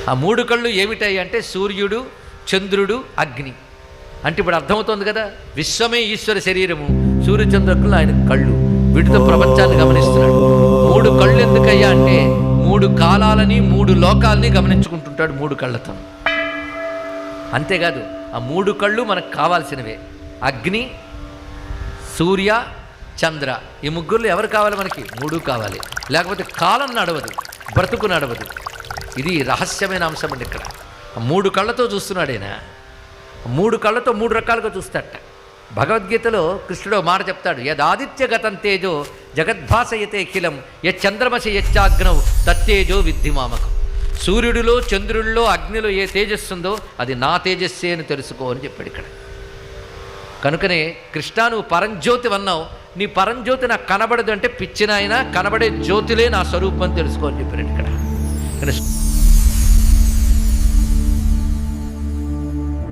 ఆ మూడు కళ్ళు ఏమిటాయి అంటే సూర్యుడు, చంద్రుడు, అగ్ని. అంటే ఇప్పుడు అర్థమవుతోంది కదా, విశ్వమే ఈశ్వర శరీరము, సూర్యచంద్రులు ఆయన కళ్ళు, వీటితో ప్రపంచాన్ని గమనిస్తున్నాడు. మూడు కళ్ళు ఎందుకయ్యా అంటే మూడు కాలాలని, మూడు లోకాలని గమనించుకుంటుంటాడు మూడు కళ్ళతో. అంతేకాదు ఆ మూడు కళ్ళు మనకు కావాల్సినవే, అగ్ని, సూర్య, చంద్ర. ఈ ముగ్గురులో ఎవరు కావాలి మనకి? మూడు కావాలి, లేకపోతే కాలం నడవదు, బ్రతుకు నడవదు. ఇది రహస్యమైన అంశం అండి. ఇక్కడ మూడు కళ్ళతో చూస్తున్నాడైనా, మూడు కళ్ళతో మూడు రకాలుగా చూస్తాడట. భగవద్గీతలో కృష్ణుడు మాట చెప్తాడు, యదాదిత్యగతం తేజో జగద్భాసయతే అఖిలం యచ్చంద్రమసి యచ్చాగ్నౌ తత్తేజో విద్ధిమామకం. సూర్యుడిలో, చంద్రుడిలో, అగ్నిలో ఏ తేజస్సుందో అది నా తేజస్సే అని తెలుసుకో అని చెప్పాడు ఇక్కడ. కనుకనే కృష్ణ, నువ్వు పరంజ్యోతి అన్నావు, నీ పరంజ్యోతి నాకు కనబడదు అంటే పిచ్చినాయన, కనబడే జ్యోతిలే నా స్వరూపం తెలుసుకో అని చెప్పాడు ఇక్కడ.